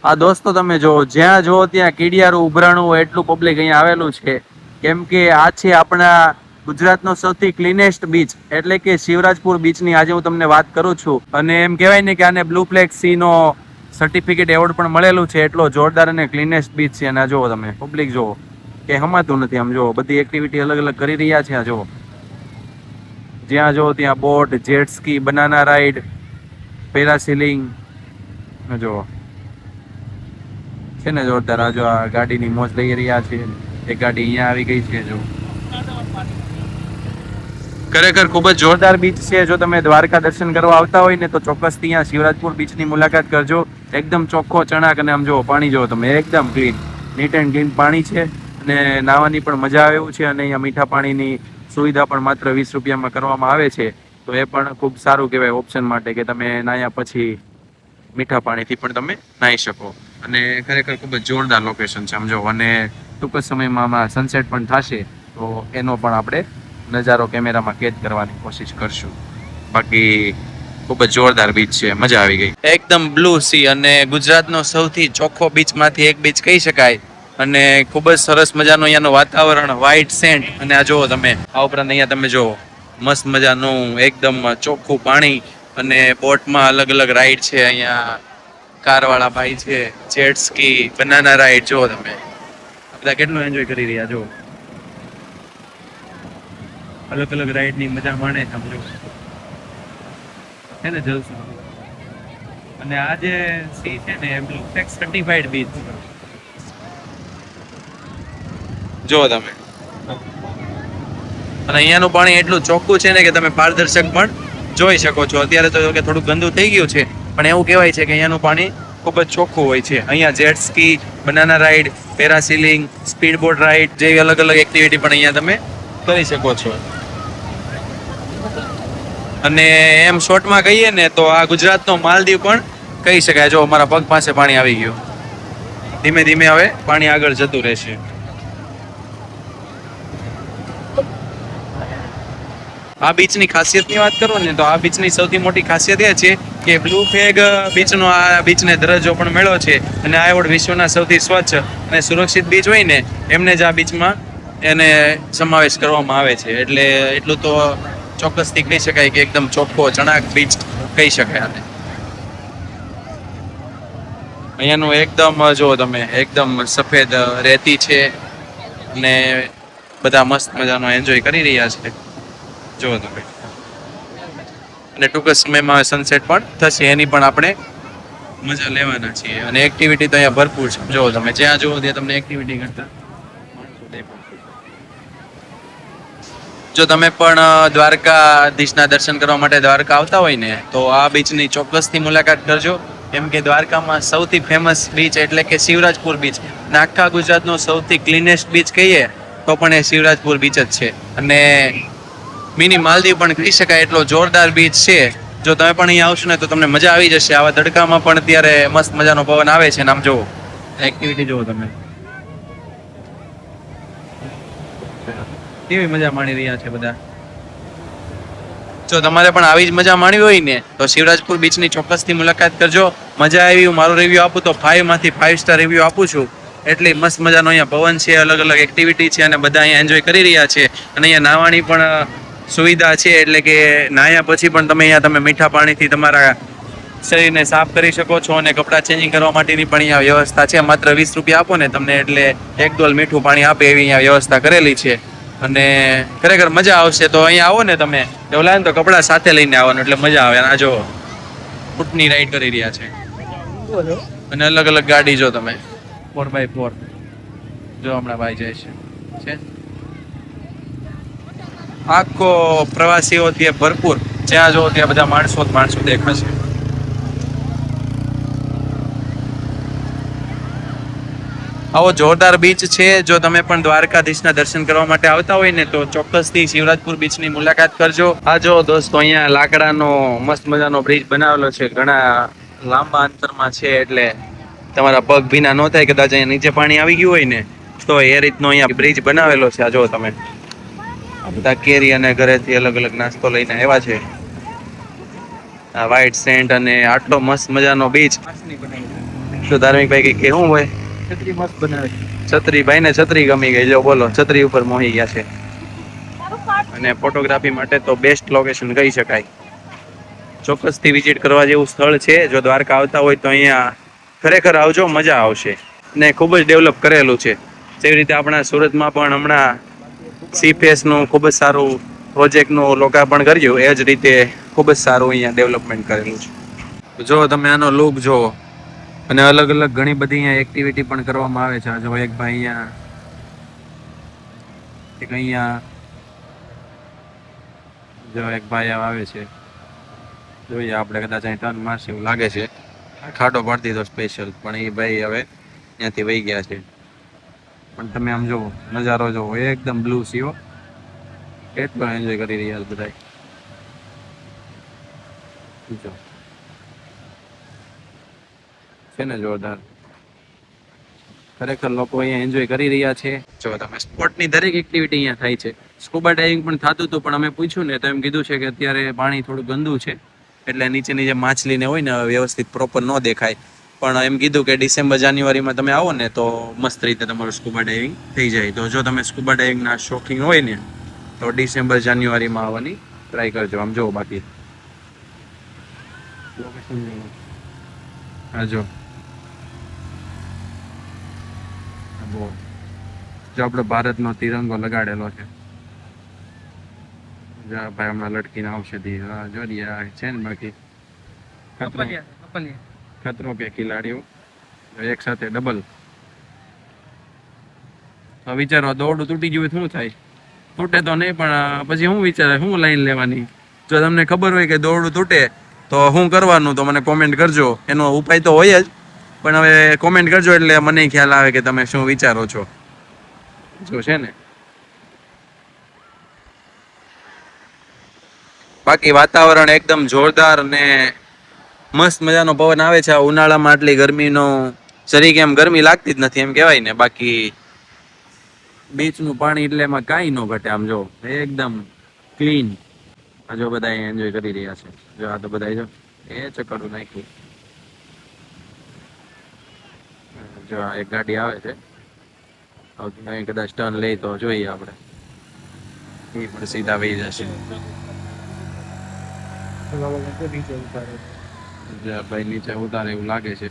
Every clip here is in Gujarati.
આ દોસ્તો તમે જો જ્યાં જો ત્યાં કીડિયારું ઉભરાણું એટલું પબ્લિક અહીંયા આવેલું છે. કેમ કે આ છે આપણા ગુજરાતનો સૌથી ક્લીનેસ્ટ બીચ એટલે કે શિવરાજપુર બીચની આજે હું તમને વાત કરું છું. અને એમ કહેવાય ને કે આને બ્લુ ફ્લેગ સી નો સર્ટિફિકેટ એવોર્ડ પણ મળેલું છે. એટલો જોરદાર અને ક્લીનેસ્ટ બીચ છે. અને જુઓ તમે પબ્લિક જુઓ કે હમાતું નથી. આમ જુઓ બધી એક્ટિવિટી અલગ અલગ કરી રહ્યા છે. આ જુઓ જ્યાં જુઓ ત્યાં boat, jet ski, banana ride, parasailing જુઓ છે ને જોરદાર. આ જો આ ગાડીની મોજ લઈ રહ્યા છે. એક ગાડી અહીંયા આવી ગઈ છે. જો ખરેખર ખૂબ જ જોરદાર બીચ છે. જો તમે દ્વારકા દર્શન કરવા આવતા હોય ને તો ચોક્કસ ત્યાં શિવરાજપુર બીચની મુલાકાત કરજો. એકદમ ચોખ્ખો ચણાક અને આમ જો પાણી જો તમે એકદમ ક્લીન, નીટ એન્ડ ક્લીન પાણી છે. અને નાહવાની પણ મજા આવે એવું છે. અને અહીંયા મીઠા પાણીની સુવિધા પણ માત્ર 20 રૂપિયામાં કરવામાં આવે છે. તો એ પણ ખૂબ સારું કહેવાય ઓપ્શન માટે કે તમે નાહ્યા પછી મીઠા પાણીથી પણ તમે નાહી શકો. અને ખરેખર ખૂબ જ જોરદાર લોકેશન છે સમજો. અને ટૂંક જ સમયમાં આમાં સનસેટ પણ થશે તો એનો પણ આપણે નજારો કેમેરામાં કેદ કરવાની કોશિશ કરશું. બાકી ખૂબ જ જોરદાર બીચ છે, મજા આવી ગઈ. એકદમ બ્લુ સી અને ગુજરાતનો સૌથી ચોખ્ખો બીચમાંથી એક બીચ કહી શકાય. અને ખૂબ જ સરસ મજાનું અહીંયાનું વાતાવરણ, વ્હાઈટ સેન્ડ. અને આ જુઓ તમે, આ ઉપરાંત અહીંયા તમે જુઓ મસ્ત મજાનું એકદમ ચોખ્ખું પાણી. અને બોટમાં અલગ અલગ રાઈડ છે. અહીંયા કારવાળા ભાઈ છે, જેટ સ્કી, બનાના રાઈડ. જુઓ તમે બધા કેટલું એન્જોય કરી રહ્યા જો. અલગ અલગ રાઈડની મજા માણે સમજો છે ને જલસા. અને આ જે સી છે ને એ બ્લુ ફ્લેગ સર્ટિફાઈડ બીચ જો તમે. અને અહીંયાનું પાણી એટલું ચોખ્ખું છે ને કે તમે પારદર્શક પણ જોઈ શકો છો. અત્યારે તો કે થોડું ગંદુ થઈ ગયું છે, પણ એવું કહેવાય છે કે અહીંયાનું પાણી ખૂબ જ ચોખ્ખું હોય છે. અહીંયા jet ski, banana ride, parasailing, speed boat ride જેવી અલગ અલગ એક્ટિવિટી પણ અહીંયા તમે કરી શકો છો. અને એમ શોર્ટમાં કહીએ ને તો આ ગુજરાતનો માલદીવ પણ કહી શકાય. જો અમારા પગ પાસે પાણી આવી ગયું. ધીમે ધીમે હવે પાણી આગળ જતું રહેશે. આ બીચની ખાસિયતની વાત કરું ને તો આ બીચની સૌથી મોટી ખાસિયત એ છે કે બ્લુ ફ્લેગ બીચનો આ બીચને દરજ્જો પણ મળ્યો છે. અને આ એવોર્ડ વિશ્વના સૌથી સ્વચ્છ અને સુરક્ષિત બીચ હોય ને એમને જ આ બીચમાં એને સમાવેશ કરવામાં આવે છે. એટલે એટલું તો ચોક્કસથી કહી શકાય કે એકદમ ચોખ્ખો ચણાક બીચ કહી શકાય આને. અહીંયાનું એકદમ જો તમે એકદમ સફેદ રેતી છે. ને બધા મસ્ત મજાનો એન્જોય કરી રહ્યા છે જો તમે. અને ટૂંક જ સમયમાં સનસેટ પણ થશે, એની પણ આપણે મજા લેવાના છીએ. અને એક્ટિવિટી તો અહીંયા ભરપૂર છે. જો તમે જ્યાં જુઓ ત્યાં તમને એક્ટિવિટી કરતા. જો તમે પણ દ્વારકાધીશના દર્શન કરવા માટે દ્વારકા આવતા હોય ને તો આ બીચની ચોક્કસથી મુલાકાત કરજો. કેમ કે દ્વારકામાં સૌથી ફેમસ બીચ એટલે કે શિવરાજપુર બીચ. અને આખા ગુજરાતનો સૌથી ક્લીનેસ્ટ બીચ કહીએ તો પણ એ શિવરાજપુર બીચ જ છે. અને મિની માલદીવ પણ કહી શકાય એટલો જોરદાર બીચ છે. જો તમે પણ અહીંયા આવશો ને તો તમને મજા આવી જશે. આવા તડકામાં પણ અત્યારે મસ્ત મજાનો પવન આવે છે. આમ જુઓ એક્ટિવિટી જુઓ તમે કેવી મજા માણી રહ્યા છે બધા. જો તમારે પણ આવી જ મજા માણવી હોય ને તો શિવરાજપુર બીચની ચોક્કસથી મુલાકાત કરજો. મજા આવી. હું મારો રિવ્યુ આપું તો 5 માંથી 5 સ્ટાર રિવ્યુ આપું છું. એટલી મસ્ત મજાનો અહીંયા પવન છે, અલગ અલગ એક્ટિવિટી છે અને બધા અહીંયા એન્જોય કરી રહ્યા છે. અને અહીંયા નાહવાની પણ સુવિધા છે. એટલે કે નાહ્યા પછી પણ તમે મીઠા પાણીથી તમારા શરીરને સાફ કરી શકો છો. અને કપડાં ચેન્જિંગ કરવા માટેની પણ અહીંયા વ્યવસ્થા છે. માત્ર 20 રૂપિયા આપો ને તમને એટલે એક ડોલ મીઠું પાણી આપે એવી અહીંયા વ્યવસ્થા કરેલી છે. અને ખરેખર મજા આવશે. તો અહીંયા આવો ને તમે એવું લાગે ને તો કપડાં સાથે લઈને આવવાનું એટલે મજા આવે. આ જો ઊંટની રાઈડ કરી રહ્યા છે. અને અલગ અલગ ગાડી જો તમે 4x4 જો હમણાં ભાઈ જાય છે. આખો પ્રવાસીઓથી ભરપૂર. જ્યાં જો ત્યાં બધા માણસો દેખાશે. આવો જોરદાર બીચ છે. જો તમે પણ દ્વારકાધીશના દર્શન કરવા માટે આવતા હોય ને તો ચોક્કસથી શિવરાજપુર બીચની મુલાકાત કરજો. આ જો દોસ્તો અહીંયા લાકડાનો મસ્ત મજાનો બ્રિજ બનાવેલો છે. ઘણા લાંબા અંતરમાં છે એટલે તમારા પગ ભીના ન થાય. કદાચ અહીંયા નીચે પાણી આવી ગયું હોય ને તો એ રીતનો અહીંયા બ્રિજ બનાવેલો છે. આ જો તમે આ બધા કેરી અને ઘરેથી અલગ અલગ નાસ્તો લઈને આવ્યા છે. આ વ્હાઈટ સેન્ટ અને આટલો મસ્ત મજાનો બીચ તો ધાર્મિક ભાઈ કઈ કેવું હોય? છત્રી મસ્ત બનાવે. છત્રી ભાઈ ને છત્રી ગમી ગઈ, જો બોલો છત્રી ઉપર મોહી ગયા છે. અને ફોટોગ્રાફી માટે તો બેસ્ટ લોકેશન કહી શકાય. ચોક્કસથી વિઝિટ કરવા જેવું સ્થળ છે. જો દ્વારકા આવતા હોય તો અહીંયા ખરેખર આવજો, મજા આવશે. ને ખૂબ જ ડેવલપ કરેલું છે. જેવી રીતે આપણા સુરતમાં પણ હમણાં સી ફેસનું ખૂબ જ સારું પ્રોજેક્ટનું લોકાર્પણ કર્યું, એ જ રીતે ખૂબ જ સારું અહીંયા ડેવલપમેન્ટ કરેલું છે. જો તમે આનો લુક જો, અને અલગ અલગ ઘણી બધી અહીંયા એક્ટિવિટી પણ કરવામાં આવે છે. જો એક ભાઈ અહીંયા જો એક ભાઈ આવે છે, જોઈએ આપણે કદાચ અહીં ટર્ન મારશે એવું લાગે છે. ખાડો પાડી દીધો સ્પેશિયલ, પણ એ ભાઈ હવે ત્યાંથી વહી ગયા છે. પણ તમે આમ જુઓ, નજારો જુઓ, એકદમ બ્લુ સીઓ, એટલો એન્જોય કરી રહ્યા છે બધા. છે ને જોરદાર, ખરેખર લોકો અહીંયા એન્જોય કરી રહ્યા છે. જો તમે સ્પોર્ટની દરેક એક્ટિવિટી અહીંયા થાય છે. સ્કુબા ડાઇવિંગ પણ થતું હતું, પણ અમે પૂછ્યું ને તો એમ કીધું છે કે અત્યારે પાણી થોડું ગંદુ છે, એટલે નીચેની જે માછલીને હોય ને વ્યવસ્થિત પ્રોપર ન દેખાય. પણ એમ કીધું કે ડિસેમ્બર જાન્યુઆરીમાં તમે આવો ને તો મસ્ત રીતે તમારું સ્કુબા ડાઇવિંગ થઈ જાય. તો જો તમે સ્કુબા ડાઇવિંગના શોખીન હોય ને તો ડિસેમ્બર જાન્યુઆરીમાં આવવાની ટ્રાય કરજો. આમ જો બાકી હા જો આપણો ભારતનો તિરંગો લગાડેલો છે. ભાઈ હમણાં લટકીને આવશે જોડિયા છે ને. બાકી ખતરો કે ખિલાડીઓ એક સાથે ડબલ. વિચારો દોરડું તૂટી ગયું શું થાય? તૂટે તો નહીં, પણ પછી શું વિચારે, શું લાઈન લેવાની? જો તમને ખબર હોય કે દોરડું તૂટે તો શું કરવાનું, તો મને કોમેન્ટ કરજો. એનો ઉપાય તો હોય જ, પણ હવે કોમેન્ટ કરજો એટલે મને ખ્યાલ આવે કે તમે શું વિચારો છો. જો છે ને, બાકી વાતાવરણ એકદમ જોરદાર અને મસ્ત મજાનો પવન આવે છે. ઉનાળામાં આટલી ગરમીનો જરીક એમ ગરમી લાગતી જ નથી એમ કહેવાય ને. બાકી બીચનું પાણી એટલે એમાં કાંઈ ન ઘટે. આમ જો એકદમ ક્લીન. જો બધા એન્જોય કરી રહ્યા છે. જો આ તો બધા જો એ ચકડું નાખ્યું. જો આ એક ગાડી આવે છે, કદાચ ટર્ન લઈ તો જોઈએ આપણે. એ પણ સીધા વહી જશે. ભાઈ નીચે ઉતારે એવું લાગે છે.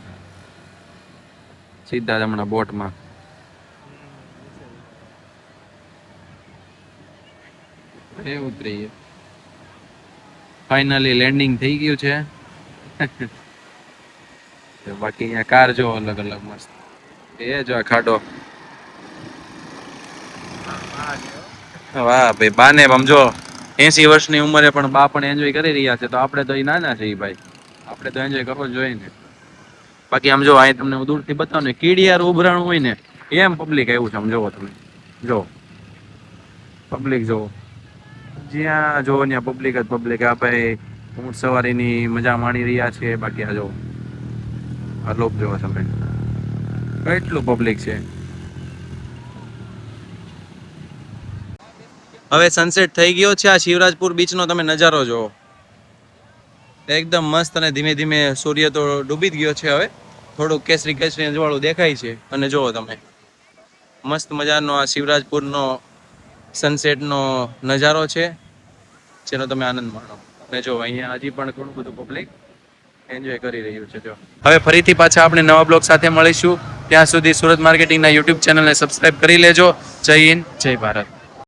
સીધા જ હમણાં બોટમાં ઉતરી. ફાઇનલી લેન્ડિંગ થઈ ગયું છે. બાકી અહીંયા કાર જો અલગ અલગ મસ્ત. એ જો ખાડો. વાહ ભાઈ, બાને સમજો 80 વર્ષની ઉંમરે પણ બા પણ એન્જોય કરી રહ્યા છે. તો આપણે તો એ નાના છે ભાઈ, આપણે તો એન્જોય કરવો જોઈએ ને. બાકી આમ જો અહીં તમને દૂરથી બતાવો ને, કીડિયાર ઉભરાણું હોય ને એમ પબ્લિક આવ્યું છે. આમ જોવો તમે, જો પબ્લિક જો જ્યાં જો ત્યાં પબ્લિક જ પબ્લિક. આ ભાઈ ઊંટ સવારીની મજા માણી રહ્યા છે. બાકી આ જો આ લોક જોવો તમે, કેટલું પબ્લિક છે. હવે સનસેટ થઈ ગયો છે. આ શિવરાજપુર બીચનો તમે નજારો જોવો, એકદમ મસ્ત. અને ધીમે ધીમે સૂર્ય તો ડૂબી જ ગયો છે. હવે થોડુંક કેસરી કેસરી અજવાળું દેખાય છે. અને જુઓ તમે મસ્ત મજાનો આ શિવરાજપુરનો સનસેટનો નજારો છે, જેનો તમે આનંદ માણો. અને જો અહીંયા હજી પણ ઘણું બધું પબ્લિક એન્જોય કરી રહ્યું છે. જો હવે ફરીથી પાછા આપણે નવા બ્લોગ સાથે મળીશું. ત્યાં સુધી સુરત માર્કેટિંગના યુટ્યુબ ચેનલને સબસ્ક્રાઇબ કરી લેજો. જય હિન્દ, જય ભારત.